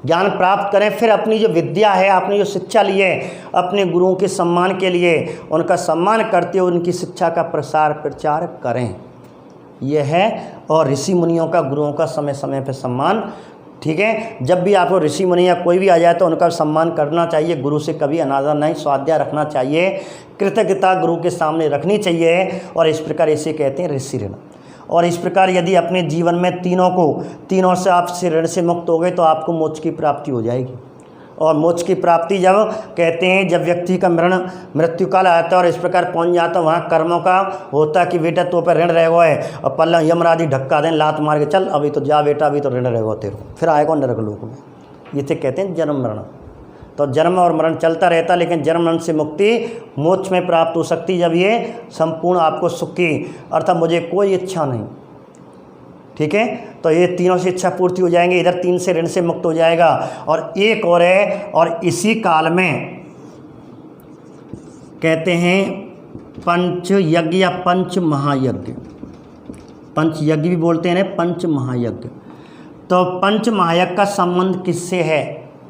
ज्ञान प्राप्त करें, फिर अपनी जो विद्या है, अपनी जो शिक्षा ली है, अपने गुरुओं के सम्मान के लिए उनका सम्मान करते हुए उनकी शिक्षा का प्रसार प्रचार करें। यह है, और ऋषि मुनियों का, गुरुओं का समय समय पर सम्मान। ठीक है, जब भी आपको ऋषि मुनि या कोई भी आ जाए तो उनका सम्मान करना चाहिए, गुरु से कभी अनादर नहीं, स्वाध्याय रखना चाहिए, कृतज्ञता गुरु के सामने रखनी चाहिए, और इस प्रकार इसे कहते हैं ऋषि ऋण। और इस प्रकार यदि अपने जीवन में तीनों से आप ऋण से मुक्त हो गए तो आपको मोक्ष की प्राप्ति हो जाएगी। और मोक्ष की प्राप्ति जब कहते हैं, जब व्यक्ति का मृत्यु काल आता है और इस प्रकार पहुंच जाता है, वहाँ कर्मों का होता है कि बेटा तो पर ऋण रह गए है, और पल्ला यमराधि धक्का दें, लात मार के, चल अभी तो जा बेटा, अभी तो ऋण रह गए तेरे, फिर आएगा नरक लोक में। इसे कहते हैं जन्म मरण। तो जन्म और मरण चलता रहता, लेकिन जन्म मरण से मुक्ति मोक्ष में प्राप्त हो सकती जब ये संपूर्ण आपको सुख की, अर्थात मुझे कोई इच्छा नहीं। ठीक है, तो ये तीनों से इच्छा पूर्ति हो जाएंगे, इधर 3 से ऋण से मुक्त हो जाएगा। और एक और है, और इसी काल में कहते हैं पंच यज्ञ या पंच महायज्ञ, पंच यज्ञ भी बोलते हैं, पंच महायज्ञ। तो पंच महायज्ञ का संबंध किससे है?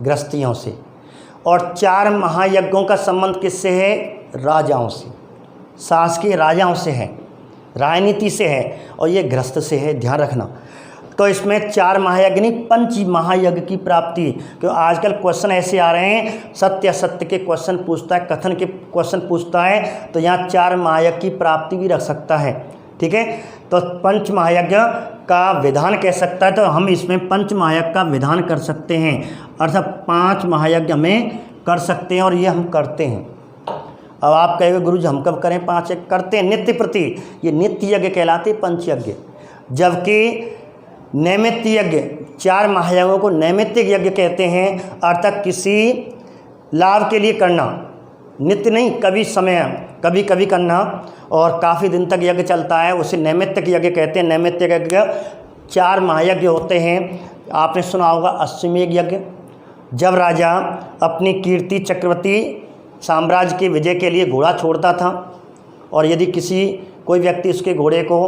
गृहस्थियों से। और 4 महायज्ञों का संबंध किससे है? राजाओं से, शासकीय राजाओं से है, राजनीति से है, और ये गृहस्थ से है, ध्यान रखना। तो इसमें 4 महायज्ञ नहीं, 5 महायज्ञ की प्राप्ति। क्यों आजकल क्वेश्चन ऐसे आ रहे हैं, सत्य असत्य के क्वेश्चन पूछता है, कथन के क्वेश्चन पूछता है, तो यहाँ 4 महायज्ञ की प्राप्ति भी रख सकता है। ठीक है, तो 5 महायज्ञ का विधान कह सकता है, तो हम इसमें 5 महायज्ञ का विधान कर सकते हैं, अर्थात 5 महायज्ञ हमें कर सकते हैं, और ये हम करते हैं। अब आप कहेंगे गुरु जी हम कब करें 5 यज्ञ? करते हैं नित्य प्रति, ये नित्य यज्ञ कहलाते पंच यज्ञ। जबकि नैमित्तिक यज्ञ, 4 महायज्ञों को नैमित्तिक यज्ञ कहते हैं, अर्थात किसी लाभ के लिए करना, नित्य नहीं, कभी समय कभी कभी करना और काफ़ी दिन तक यज्ञ चलता है, उसे नैमित्तिक यज्ञ कहते हैं। नैमित्तिक यज्ञ 4 महायज्ञ होते हैं। आपने सुना होगा अश्वमेध यज्ञ, जब राजा अपनी कीर्ति चक्रवर्ती साम्राज्य के विजय के लिए घोड़ा छोड़ता था और यदि कोई व्यक्ति उसके घोड़े को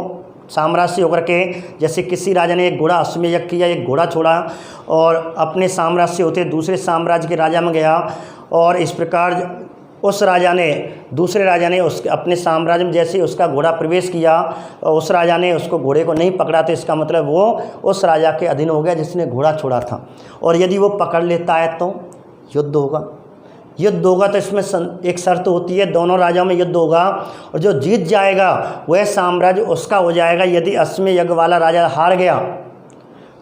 साम्राज्य से होकर के, जैसे किसी राजा ने एक घोड़ा अश्वमेध यज्ञ किया, एक घोड़ा छोड़ा और अपने साम्राज्य से होते दूसरे साम्राज्य के राजा में गया और इस प्रकार उस राजा ने, दूसरे राजा ने उस अपने साम्राज्य में जैसे उसका घोड़ा प्रवेश किया और उस राजा ने उसको घोड़े को नहीं पकड़ा, तो इसका मतलब वो उस राजा के अधीन हो गया जिसने घोड़ा छोड़ा था। और यदि वो पकड़ लेता है तो युद्ध होगा। युद्ध होगा तो इसमें एक शर्त होती है, दोनों राजाओं में युद्ध होगा और जो जीत जाएगा वह साम्राज्य उसका हो जाएगा। यदि अश्वमेध यज्ञ वाला राजा हार गया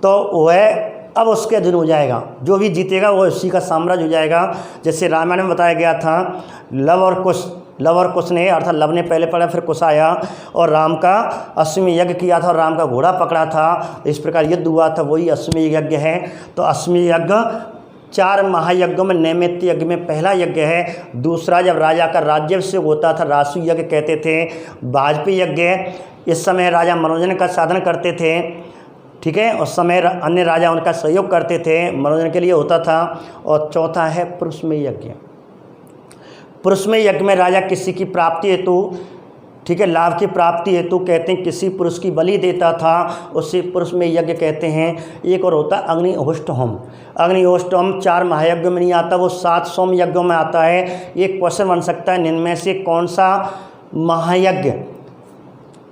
तो वह अब उसके अधीन हो जाएगा, जो भी जीतेगा वो उसी का साम्राज्य हो जाएगा। जैसे रामायण में बताया गया था, लव और कुश ने, अर्थात लव ने पहले पड़ा फिर कुश आया और राम का अश्वमेध यज्ञ किया था और राम का घोड़ा पकड़ा था, इस प्रकार युद्ध हुआ था, वही अश्वमेध यज्ञ है। तो अश्वमेध यज्ञ 4 महायज्ञों में नैमित्तिक यज्ञ में पहला यज्ञ है। दूसरा, जब राजा का राज्याभिषेक होता था, रासु यज्ञ कहते थे। वाजपेयी यज्ञ, इस समय राजा मनोरंजन का साधन करते थे, ठीक है, उस समय अन्य राजा उनका सहयोग करते थे, मनोरंजन के लिए होता था। और चौथा है पुरुषमेध यज्ञ। पुरुषमेध यज्ञ में राजा किसी की प्राप्ति हेतु, ठीक है, लाभ की प्राप्ति हेतु कहते हैं किसी पुरुष की बलि देता था, उसे पुरुषमेध यज्ञ कहते हैं। एक और होता है अग्निहोत्र होम। अग्निहोत्र होम 4 महायज्ञों में नहीं आता, वो 7 सोम यज्ञों में आता है। एक क्वेश्चन बन सकता है, इनमें से कौन सा महायज्ञ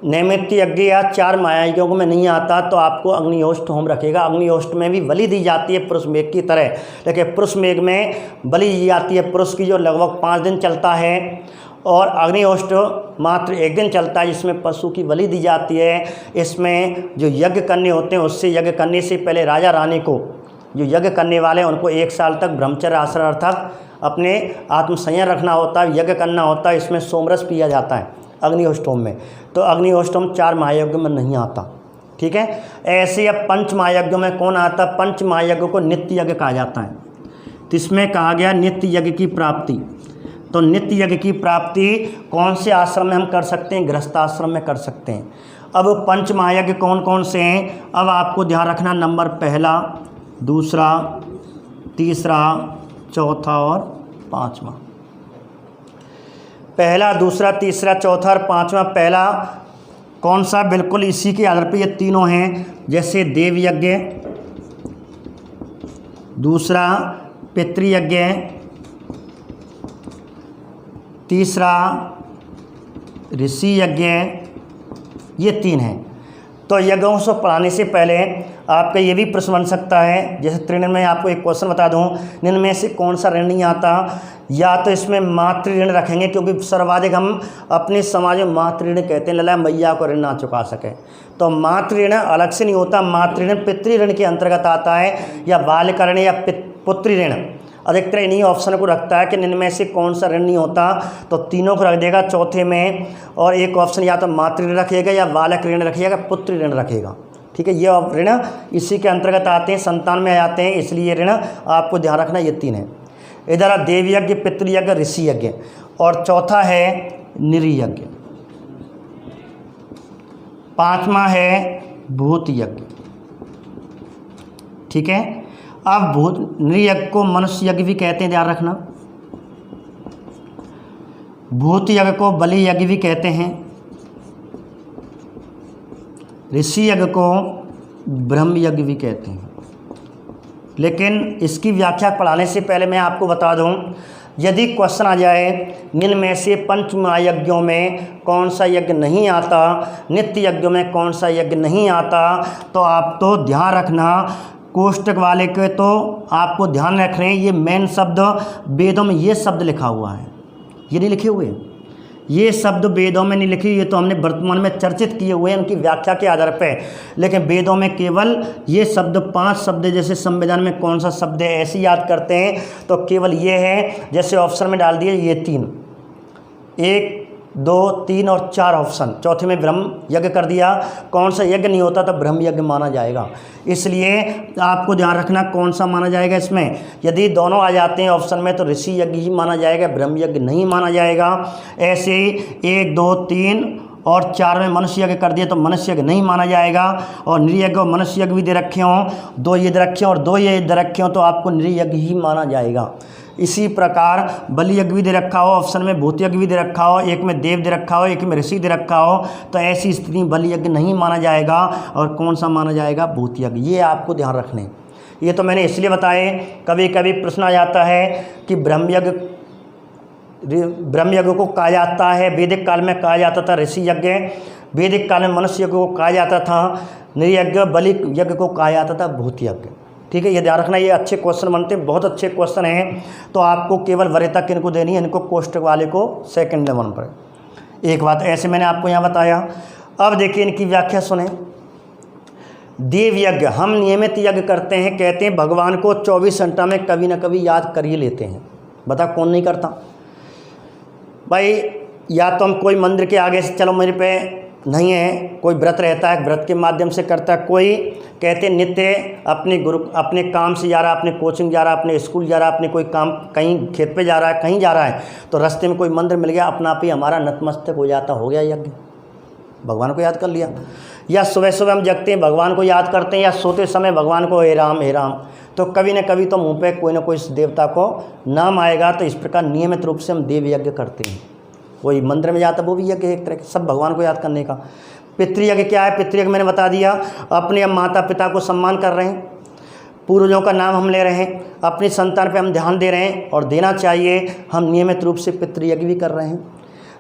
नैमित्तिक यज्ञ या 4 महायज्ञों में नहीं आता? तो आपको अग्निहोत्र होम रखेगा। अग्निहोत्र में भी बलि दी जाती है पुरुषमेध की तरह, लेकिन पुरुषमेध में बलि दी जाती है पुरुष की, जो लगभग 5 दिन चलता है, और अग्निहोत्र मात्र 1 दिन चलता है, जिसमें पशु की बलि दी जाती है। इसमें जो यज्ञ करने होते हैं, उससे यज्ञ करने से पहले राजा रानी को, जो यज्ञ करने वाले हैं उनको 1 साल तक ब्रह्मचर्य आश्रम अर्थात अपने आत्मसंयम रखना होता है, यज्ञ करना होता है। इसमें सोमरस पिया जाता है अग्निहोत्र होम में। तो अग्निहोत्र होम 4 महायज्ञों में नहीं आता, ठीक है। ऐसे अब 5 महायज्ञों में कौन आता? 5 महायज्ञों को नित्य यज्ञ कहा जाता है। तो इसमें कहा गया नित्य यज्ञ की प्राप्ति। तो नित्य यज्ञ की प्राप्ति कौन से आश्रम में हम कर सकते हैं? गृहस्थ आश्रम में कर सकते हैं। अब 5 महायज्ञ कौन कौन से हैं? अब आपको ध्यान रखना, नंबर 1, दूसरा, तीसरा, चौथा और 5वां। पहला, दूसरा, तीसरा, चौथा और 5वां। पहला कौन सा? बिल्कुल इसी के आधार पर ये तीनों हैं, जैसे देव यज्ञ, दूसरा पितृयज्ञ, तीसरा ऋषि यज्ञ, ये 3 हैं। तो यज्ञों से पढ़ाने से पहले आपका ये भी प्रश्न बन सकता है, जैसे त्रिऋण में आपको एक क्वेश्चन बता दूं, इनमें से कौन सा ऋण नहीं आता? या तो इसमें मातृ ऋण रखेंगे, क्योंकि सर्वाधिक हम अपने समाज में मातृ ऋण कहते हैं, लला मैया को ऋण ना चुका सके। तो मातृ ऋण अलग से नहीं होता, मातृ ऋण पितृ ऋण के अंतर्गत आता है, या बालिक ऋण या पुत्री ऋण। अधिकतर इन्हीं ऑप्शन को रखता है कि इनमें से कौन सा ऋण नहीं होता, तो तीनों को रख देगा चौथे में। और एक ऑप्शन या तो मातृ ऋण रखिएगा, या बालक ऋण रखिएगा, पुत्र ऋण रखेगा, ठीक है। ये ऋण इसी के अंतर्गत आते हैं, संतान में आ जाते हैं, इसलिए ऋण आपको ध्यान रखना ये 3 है। इधर देव यज्ञ, पितृयज्ञ, ऋषि यज्ञ, और चौथा है निर्यज्ञ, 5वां है भूत यज्ञ, ठीक है। अब भूत निर्यज्ञ को मनुष्य यज्ञ भी कहते हैं, ध्यान रखना। भूत यज्ञ को बलि यज्ञ भी कहते हैं। ऋषि यज्ञ को ब्रह्म यज्ञ भी कहते हैं। लेकिन इसकी व्याख्या पढ़ाने से पहले मैं आपको बता दूं, यदि क्वेश्चन आ जाए इनमें से 5 महायज्ञों में कौन सा यज्ञ नहीं आता, नित्य यज्ञों में कौन सा यज्ञ नहीं आता, तो आप तो ध्यान रखना, कोष्टक वाले के तो आपको ध्यान रख रहे हैं, ये मेन शब्द वेदों में ये शब्द लिखा हुआ है, ये नहीं लिखे हुए, ये शब्द वेदों में नहीं लिखे, ये तो हमने वर्तमान में चर्चित किए हुए हैं उनकी व्याख्या के आधार पर। लेकिन वेदों में केवल ये शब्द 5 शब्द, जैसे संविधान में कौन सा शब्द है ऐसे याद करते हैं, तो केवल ये है, जैसे ऑप्शन में डाल दिए ये 3, 1, 2, 3 और 4 ऑप्शन, चौथे में ब्रह्म यज्ञ कर दिया। कौन सा यज्ञ नहीं होता तो ब्रह्म यज्ञ माना जाएगा। इसलिए आपको ध्यान रखना कौन सा माना जाएगा इसमें। यदि दोनों आ जाते हैं ऑप्शन में तो ऋषि यज्ञ ही माना जाएगा, ब्रह्म यज्ञ नहीं माना जाएगा। ऐसे 1, 2, 3 और 4 में मनुष्य यज्ञ कर दिया तो मनुष्य यज्ञ नहीं माना जाएगा। और नृयज्ञ और मनुष्य यज्ञ भी दे रखे हों, 2 ये दे रखे हों और 2 ये दे रखे हों तो आपको नृयज्ञ ही माना जाएगा। इसी प्रकार बलि यज्ञ भी दे रखा हो ऑप्शन में, भूत यज्ञ भी दे रखा हो, एक में देव दे रखा हो, एक में ऋषि दे रखा हो, तो ऐसी स्थिति में बलि यज्ञ नहीं माना जाएगा। और कौन सा माना जाएगा? भूत यज्ञ। ये आपको ध्यान रखने, ये तो मैंने इसलिए बताए। कभी कभी प्रश्न आ जाता है कि ब्रह्म यज्ञ को कहा जाता है, वैदिक काल में कहा जाता था ऋषि यज्ञ, वैदिक काल में मनुष्य यज्ञ को कहा जाता था नृयज्ञ, बलि यज्ञ को कहा जाता था भूत यज्ञ। ठीक है, ये ध्यान रखना। ये अच्छे क्वेश्चन बनते हैं, बहुत अच्छे क्वेश्चन हैं। तो आपको केवल वरीयता किनको देनी है? इनको कोष्टक वाले को सेकंड लेवल पर। एक बात ऐसे मैंने आपको यहाँ बताया। अब देखिए इनकी व्याख्या सुने। देव यज्ञ, हम नियमित यज्ञ करते हैं, कहते हैं भगवान को 24 घंटा में कभी ना कभी याद कर ही लेते हैं। बता कौन नहीं करता भाई? या तो हम कोई मंदिर के आगे से, चलो मेरे पे नहीं है, कोई व्रत रहता है, व्रत के माध्यम से करता है, कोई कहते नित्य अपने काम से जा रहा है, अपने कोचिंग जा रहा है, अपने स्कूल जा रहा है, अपने कोई काम कहीं खेत पे जा रहा है, कहीं जा रहा है, तो रास्ते में कोई मंदिर मिल गया, अपना आप ही हमारा नतमस्तक हो जाता, हो गया यज्ञ, भगवान को याद कर लिया। या सुबह सुबह हम जगते हैं भगवान को याद करते हैं, या सोते समय भगवान को हे राम हे राम, तो कभी न कभी तो मुँह पर कोई ना कोई देवता को नाम आएगा। तो इस प्रकार नियमित रूप से हम देव यज्ञ करते हैं। कोई मंदिर में जाता वो भी यज्ञ एक तरह के, सब भगवान को याद करने का। पितृयज्ञ क्या है? पितृयज्ञ मैंने बता दिया, अपने अब माता पिता को सम्मान कर रहे हैं, पूर्वजों का नाम हम ले रहे हैं, अपनी संतान पे हम ध्यान दे रहे हैं और देना चाहिए। हम नियमित रूप से पितृयज्ञ भी कर रहे हैं।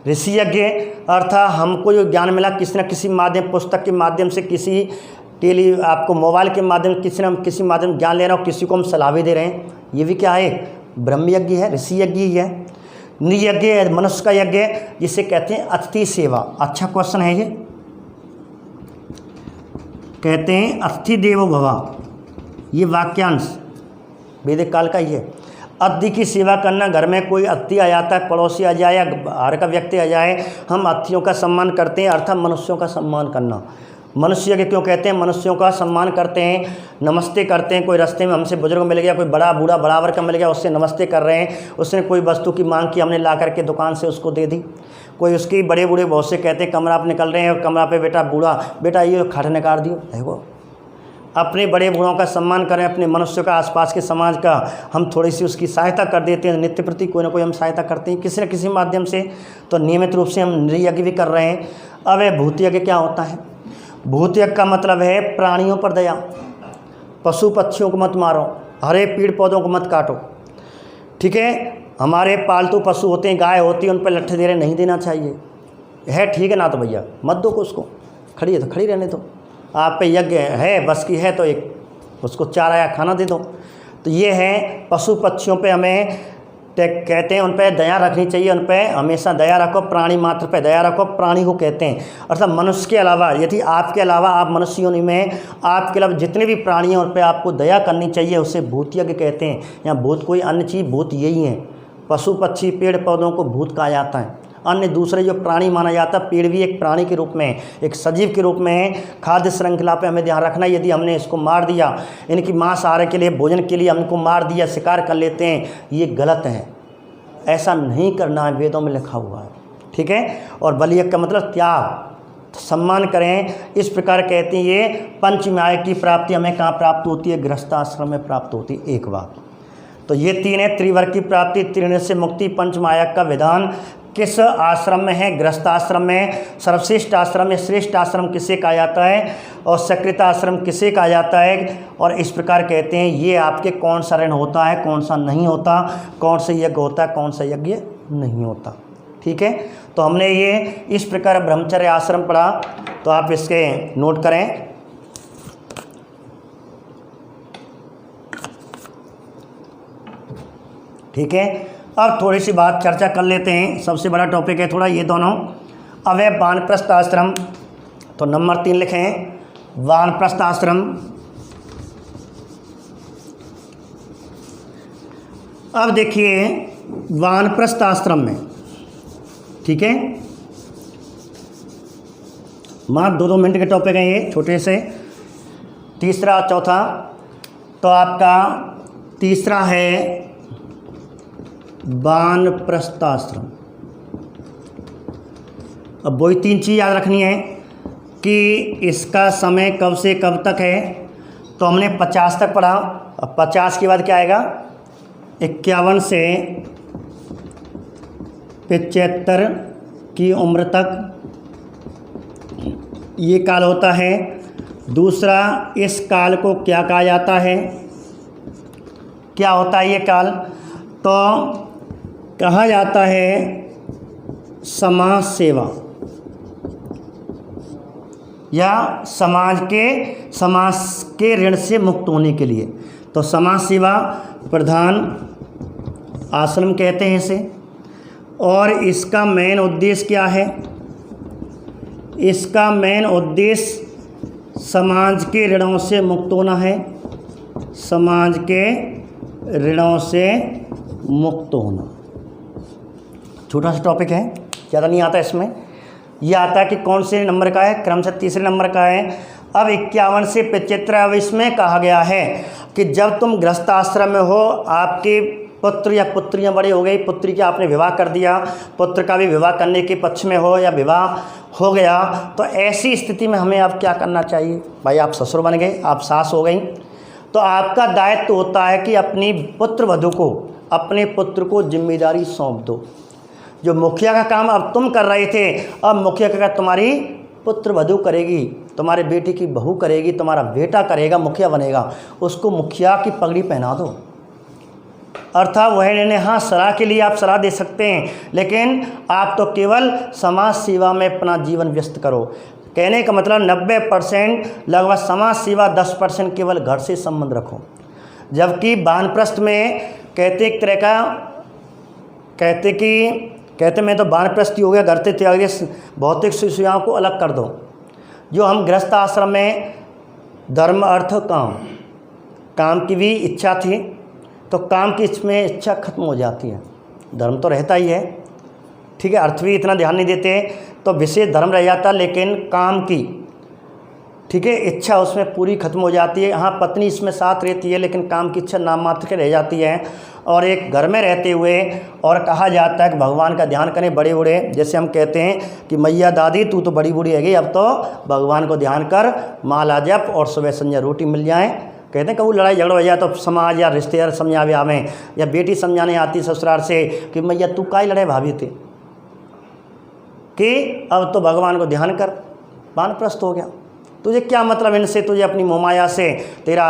ऋषि यज्ञ अर्थात हमको जो ज्ञान मिला किसी न किसी माध्यम, पुस्तक के माध्यम से, किसी आपको मोबाइल के माध्यम, किसी न किसी माध्यम ज्ञान ले रहे हो, किसी को हम सलाह भी दे रहे हैं, ये भी क्या है? ब्रह्म यज्ञ है, ऋषि यज्ञ ही है। नृयज्ञ मनुष्य का यज्ञ, जिसे कहते हैं अतिथि सेवा। अच्छा क्वेश्चन है ये, कहते हैं अतिथि देवो भव, ये वाक्यांश वैदिक काल का ही है। अतिथि की सेवा करना, घर में कोई अतिथि आ जाता है, पड़ोसी आ जाए या बाहर का व्यक्ति आ जाए, हम अतिथियों का सम्मान करते हैं, अर्थात मनुष्यों का सम्मान करना। मनुष्य यज्ञ क्यों कहते हैं? मनुष्यों का सम्मान करते हैं, नमस्ते करते हैं। कोई रास्ते में हमसे बुजुर्ग मिल गया, कोई बड़ा बूढ़ा बराबर का मिल गया, उससे नमस्ते कर रहे हैं। उसने कोई वस्तु की मांग की, हमने ला करके दुकान से उसको दे दी। कोई उसकी बड़े बूढ़े बहुत से कहते हैं कमरा आप निकल रहे हैं और कमरा पे बेटा ये खाट निकाल दियो, देखो अपने बड़े बूढ़ों का सम्मान करें, अपने मनुष्य का, आसपास के समाज का हम थोड़ी सी उसकी सहायता कर देते हैं। नित्य प्रति कोई ना कोई हम सहायता करते हैं किसी न किसी माध्यम से। तो नियमित रूप से हम नृयज्ञ भी कर रहे हैं। अब यह भूत यज्ञ क्या होता है? भूत यज्ञ का मतलब है प्राणियों पर दया, पशु पक्षियों को मत मारो, हरे पेड़ पौधों को मत काटो। ठीक है, हमारे पालतू पशु होते हैं, गाय होती है, उन पर लट्ठे दे रहे नहीं देना चाहिए है, ठीक है ना? तो भैया मत दो उसको, खड़ी है तो खड़ी रहने दो। आप पे यज्ञ है, बस की है तो एक उसको चारा या खाना दे दो। तो ये है पशु पक्षियों पे हमें कहते हैं उन पर दया रखनी चाहिए, उन पर हमेशा दया रखो, प्राणी मात्र पे दया रखो। प्राणी को कहते हैं अर्थात मनुष्य के अलावा, यदि आपके अलावा आप मनुष्य योनि में आपके अलावा जितने भी प्राणी हैं उन पर आपको दया करनी चाहिए, उसे भूत यज्ञ कहते हैं। यहाँ भूत कोई अन्य चीज़, भूत यही है। पशु पक्षी पेड़ पौधों को भूत कहा जाता है। अन्य दूसरे जो प्राणी माना जाता है, पेड़ भी एक प्राणी के रूप में, एक सजीव के रूप में। खाद्य श्रृंखला पे हमें ध्यान रखना, यदि हमने इसको मार दिया, इनकी मांस आहार के लिए, भोजन के लिए हमको मार दिया, शिकार कर लेते हैं, ये गलत है, ऐसा नहीं करना है, वेदों में लिखा हुआ है। ठीक है, और बलि यज्ञ का मतलब त्याग, सम्मान करें। इस प्रकार कहते हैं ये पंचमाया की प्राप्ति हमें कहाँ प्राप्त होती है? गृहस्थाश्रम में प्राप्त होती है। एक बात तो ये 3 है, त्रिवर्ग की प्राप्ति, त्रिण से मुक्ति, पंचमाया का विधान किस आश्रम में है? गृहस्थाश्रम में। सर्वश्रेष्ठ आश्रम में श्रेष्ठ आश्रम किसे कहा जाता है? और सकृत आश्रम किसे कहा जाता है? और इस प्रकार कहते हैं ये आपके कौन सा ऋण होता है, कौन सा नहीं होता, कौन सा यज्ञ होता है, कौन सा यज्ञ नहीं होता। ठीक है, तो हमने ये इस प्रकार ब्रह्मचर्य आश्रम पढ़ा, तो आप इसके नोट करें। ठीक है, अब थोड़ी सी बात चर्चा कर लेते हैं। सबसे बड़ा टॉपिक है थोड़ा ये दोनों। अब है वानप्रस्थ आश्रम, तो नंबर 3 लिखें, वानप्रस्थ आश्रम। अब देखिए वानप्रस्थ आश्रम में ठीक है, मात्र 2-2 मिनट के टॉपिक हैं ये छोटे से। तीसरा चौथा तो आपका तीसरा है वानप्रस्थाश्रम। अब वही 3 चीज़ याद रखनी है कि इसका समय कब से कब तक है। तो हमने 50 तक पढ़ा, अब 50 के बाद क्या आएगा, 51 से 75 की उम्र तक ये काल होता है। दूसरा, इस काल को क्या कहा जाता है, क्या होता है ये काल, तो कहा जाता है समाज सेवा या समाज के ऋण से मुक्त होने के लिए। तो समाज सेवा प्रधान आश्रम कहते हैं इसे। और इसका मेन उद्देश्य क्या है, इसका मेन उद्देश्य समाज के ऋणों से मुक्त होना है, समाज के ऋणों से मुक्त होना। छोटा सा टॉपिक है, ज़्यादा नहीं आता इसमें। यह आता है कि कौन से नंबर का है, क्रमशः तीसरे नंबर का है। अब 51 से 75। अब इसमें कहा गया है कि जब तुम गृहस्थ आश्रम में हो, आपके पुत्र या पुत्रियां बड़े हो गई, पुत्री का आपने विवाह कर दिया, पुत्र का भी विवाह करने के पक्ष में हो या विवाह हो गया, तो ऐसी स्थिति में हमें अब क्या करना चाहिए। भाई आप ससुर बन गए, आप सास हो गई, तो आपका दायित्व होता है कि अपनी पुत्र वधू को, अपने पुत्र को जिम्मेदारी सौंप दो। जो मुखिया का काम अब तुम कर रहे थे, अब मुखिया का तुम्हारी पुत्र वधू करेगी, तुम्हारे बेटी की बहू करेगी, तुम्हारा बेटा करेगा, मुखिया बनेगा। उसको मुखिया की पगड़ी पहना दो। अर्थात वह निर्णय, हाँ सलाह के लिए आप सलाह दे सकते हैं, लेकिन आप तो केवल समाज सेवा में अपना जीवन व्यस्त करो। कहने का मतलब 90% लगभग समाज सेवा, 10% केवल घर से संबंध रखो। जबकि वानप्रस्थ में कहते एक तरह का कहते मैं तो वानप्रस्थी हो गया, घर से त्याग भौतिक सुविधाओं को अलग कर दो। जो हम गृहस्थ आश्रम में धर्म अर्थ काम की भी इच्छा थी, तो काम की इसमें इच्छा खत्म हो जाती है। धर्म तो रहता ही है, ठीक है, अर्थ भी इतना ध्यान नहीं देते, तो विशेष धर्म रह जाता, लेकिन काम की, ठीक है, इच्छा उसमें पूरी खत्म हो जाती है। हाँ पत्नी इसमें साथ रहती है, लेकिन काम की इच्छा नाम मात्र के रह जाती है। और एक घर में रहते हुए, और कहा जाता है कि भगवान का ध्यान करें बड़े बूढ़े। जैसे हम कहते हैं कि मैया दादी तू तो बड़ी बूढ़ी है गई, अब तो भगवान को ध्यान कर, माला जप और सुबह संध्या रोटी मिल जाए। कहते हैं कभी लड़ाई झगड़ा हो जाए तो समाज या रिश्तेदार समझावे आवें, या बेटी समझाने आती ससुराल से कि मैया तू काहे लड़ाई भाभी थे, कि अब तो भगवान को ध्यान कर, वानप्रस्थ हो गया, तुझे क्या मतलब इनसे, तुझे अपनी मोमाया से, तेरा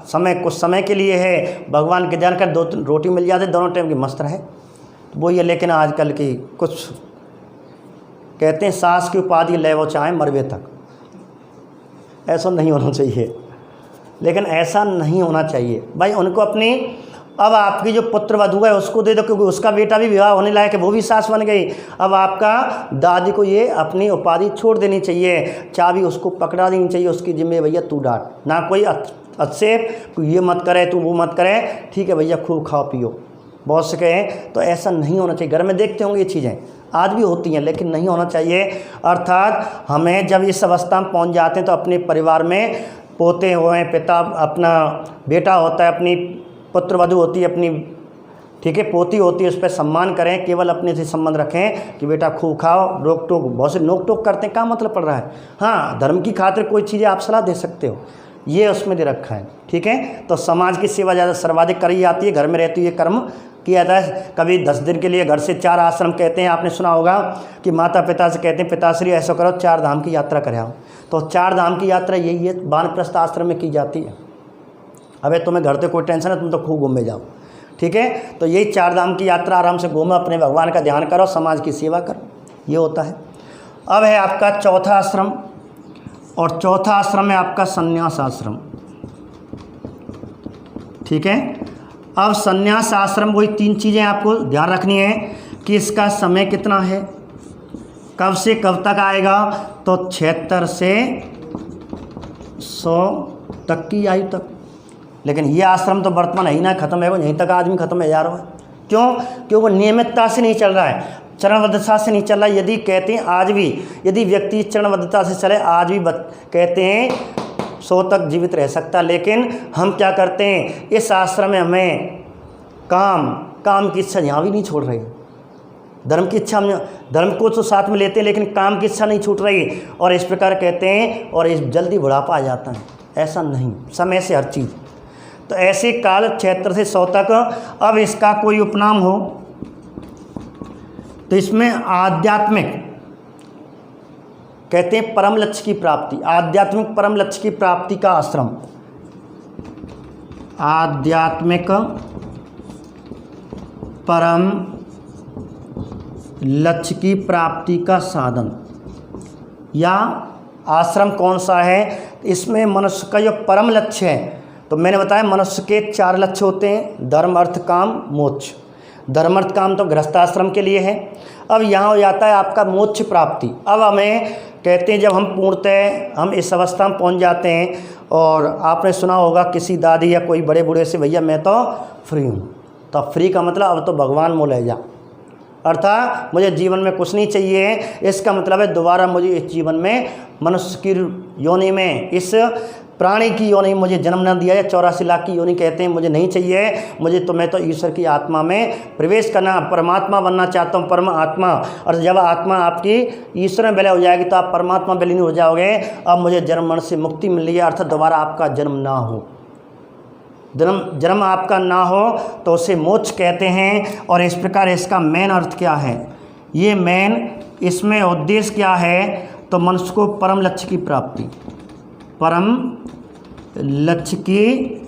समय कुछ समय के लिए है, भगवान के ध्यान कर, 2 रोटी मिल जाते, दोनों टाइम की मस्त रहे, वो ये। लेकिन आजकल की कुछ कहते हैं सास की उपाधि ले वो चाहे मरवे तक, ऐसा नहीं होना चाहिए। लेकिन ऐसा नहीं होना चाहिए भाई, उनको अपनी, अब आपकी जो पुत्र वधू है उसको दे दो, क्योंकि उसका बेटा भी विवाह होने लायक है, वो भी सास बन गई। अब आपका दादी को ये अपनी उपाधि छोड़ देनी चाहिए, चाबी उसको पकड़ा देनी चाहिए, उसकी जिम्मे भैया तू डांट, ना कोई अच्छे ये मत करे तू वो मत करे, ठीक है भैया खूब खाओ पियो, बहुत से कहें। तो ऐसा नहीं होना चाहिए। घर में देखते होंगे ये चीज़ें आज भी होती हैं, लेकिन नहीं होना चाहिए। अर्थात हमें जब इस अवस्था में पहुँच जाते हैं तो अपने परिवार में पोते हुए, पिता अपना बेटा होता है, अपनी पुत्र वधू होती है अपनी, ठीक है, पोती होती है, उस पर सम्मान करें, केवल अपने से संबंध रखें कि बेटा खूब खाओ। रोक टोक, बहुत से नोक टोक करते हैं, क्या मतलब पड़ रहा है। हाँ धर्म की खातिर कोई चीज़ें आप सलाह दे सकते हो, ये उसमें दे रखा है, ठीक है। तो समाज की सेवा ज़्यादा सर्वाधिक करी जाती है, घर में रहती हुए कर्म किया जाता है। कभी 10 दिन के लिए घर से 4 आश्रम कहते हैं, आपने सुना होगा कि माता पिता से कहते हैं पिताश्री ऐसा करो 4 धाम की यात्रा कर आओ। तो 4 धाम की यात्रा यही है, वानप्रस्थ आश्रम में की जाती है। अबे तुम्हें घर से कोई टेंशन है, तुम तो खूब घूमे जाओ, ठीक है। तो यही 4 धाम की यात्रा, आराम से घूमो, अपने भगवान का ध्यान करो, समाज की सेवा करो, ये होता है। अब है आपका चौथा आश्रम, और चौथा आश्रम है आपका संन्यास आश्रम, ठीक है। अब संन्यास आश्रम, वही 3 चीज़ें आपको ध्यान रखनी है कि इसका समय कितना है, कब से कब तक आएगा। तो 76 से 100 तक की आयु तक। लेकिन ये आश्रम तो वर्तमान ही ना ख़त्म है, वो यहीं तक आदमी ख़त्म है जा रहा है। क्यों? क्योंकि वो नियमितता से नहीं चल रहा है। चरणबद्धता से नहीं चल रहा। यदि कहते हैं आज भी, यदि व्यक्ति चरणबद्धता से चले आज भी कहते हैं 100 तक जीवित रह सकता। लेकिन हम क्या करते हैं, इस आश्रम में हमें काम की इच्छा यहाँ भी नहीं छोड़ रही। धर्म की इच्छा, हम धर्म को तो साथ में लेते हैं लेकिन काम की इच्छा नहीं छूट रही, और इस प्रकार कहते हैं और इस जल्दी बुढ़ापा आ जाता है। ऐसा नहीं, समय से हर चीज़। तो ऐसे काल 76 से 100 तक। अब इसका कोई उपनाम हो तो इसमें आध्यात्मिक कहते हैं परम लक्ष्य की प्राप्ति, आध्यात्मिक परम लक्ष्य की प्राप्ति का आश्रम, आध्यात्मिक परम लक्ष्य की प्राप्ति का साधन या आश्रम कौन सा है। इसमें मनुष्य का जो परम लक्ष्य है, तो मैंने बताया मनुष्य के 4 लक्ष्य होते हैं, धर्म अर्थ काम मोक्ष। धर्म अर्थ काम तो गृहस्थाश्रम के लिए है। अब यहाँ हो जाता है आपका मोक्ष प्राप्ति। अब हमें कहते हैं जब हम पूर्णतः हम इस अवस्था में पहुँच जाते हैं, और आपने सुना होगा किसी दादी या कोई बड़े बूढ़े से, भैया मैं तो फ्री हूँ। तो फ्री का मतलब अब तो भगवान मोह ले जा, अर्थात मुझे जीवन में कुछ नहीं चाहिए। इसका मतलब है दोबारा मुझे इस जीवन में मनुष्य की योनि में, इस प्राणी की योनि मुझे जन्म न दिया है। 84 लाख की योनि कहते हैं मुझे नहीं चाहिए। मुझे तो, मैं तो ईश्वर की आत्मा में प्रवेश करना, परमात्मा बनना चाहता हूँ, परम आत्मा। और जब आत्मा आपकी ईश्वर में विलय हो जाएगी तो आप परमात्मा विलीन हो जाओगे। अब मुझे जन्म मरण से मुक्ति मिल रही है, अर्थात दोबारा आपका जन्म ना हो, जन्म आपका ना हो, तो उसे मोक्ष कहते हैं। और इस प्रकार इसका मेन अर्थ क्या है, ये मेन इसमें उद्देश्य क्या है, तो मनुष्य को परम लक्ष्य की प्राप्ति, परम लक्ष्य की,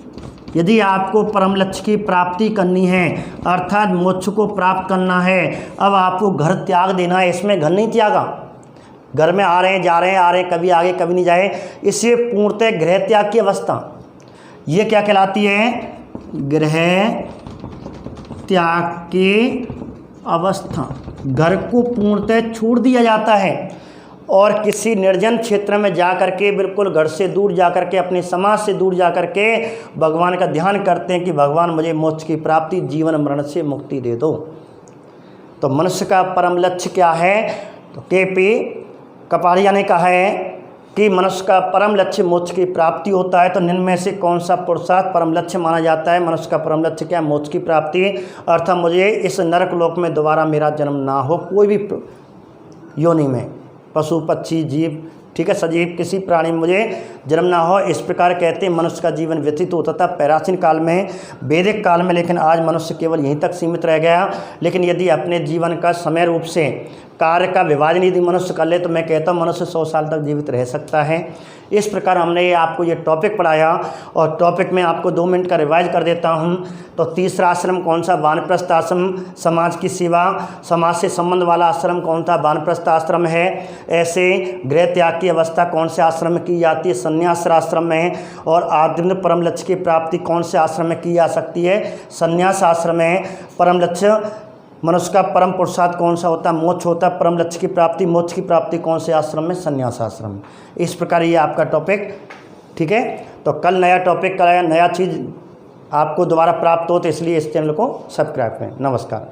यदि आपको परम लक्ष्य की प्राप्ति करनी है अर्थात मोक्ष को प्राप्त करना है, अब आपको घर त्याग देना है। इसमें घर नहीं त्यागा, घर में आ रहे हैं जा रहे हैं, आ रहे हैं, कभी आगे कभी नहीं जाए, इससे पूर्णतः गृह त्याग की अवस्था, ये क्या कहलाती है, गृह त्याग की अवस्था। घर को पूर्णतः छोड़ दिया जाता है और किसी निर्जन क्षेत्र में जा कर के, बिल्कुल घर से दूर जा कर के, अपने समाज से दूर जा कर के भगवान का ध्यान करते हैं कि भगवान मुझे मोक्ष की प्राप्ति, जीवन मरण से मुक्ति दे दो। तो मनुष्य का परम लक्ष्य क्या है, तो के.पी. कपाड़िया ने कहा है कि मनुष्य का परम लक्ष्य मोक्ष की प्राप्ति होता है। तो निम्न में से कौन सा पुरुषार्थ परम लक्ष्य माना जाता है। मनुष्य का परम लक्ष्य क्या है, मोक्ष की प्राप्ति, अर्थात मुझे इस नरक लोक में दोबारा मेरा जन्म ना हो, कोई भी योनि में, पशु पक्षी जीव, ठीक है, सजीव किसी प्राणी में मुझे जन्म ना हो। इस प्रकार कहते हैं मनुष्य का जीवन व्यतीत होता था प्राचीन काल में, वैदिक काल में, लेकिन आज मनुष्य केवल यहीं तक सीमित रह गया। लेकिन यदि अपने जीवन का समय रूप से कार्य का विभाजन यदि मनुष्य कर ले तो मैं कहता हूँ मनुष्य 100 साल तक जीवित रह सकता है। इस प्रकार हमने आपको ये टॉपिक पढ़ाया, और टॉपिक में आपको 2 मिनट का रिवाइज कर देता हूँ। तो तीसरा आश्रम कौन सा, वानप्रस्थ आश्रम, समाज की सेवा, समाज से संबंध वाला आश्रम कौन था, वानप्रस्थ आश्रम है। ऐसे गृह त्याग की अवस्था कौन से आश्रम में की जाती है, संन्यास आश्रम में। और आध्यात्मिक परम लक्ष्य की प्राप्ति कौन से आश्रम में की जा सकती है, संन्यास आश्रम में। परम लक्ष्य मनुष्य का परम पुरुषार्थ कौन सा होता है, मोक्ष होता है। परम लक्ष्य की प्राप्ति, मोक्ष की प्राप्ति कौन से आश्रम में, संन्यास आश्रम। इस प्रकार ये आपका टॉपिक, ठीक है। तो कल नया टॉपिक का नया चीज़ आपको दोबारा प्राप्त हो, तो इसलिए इस चैनल को सब्सक्राइब करें। नमस्कार।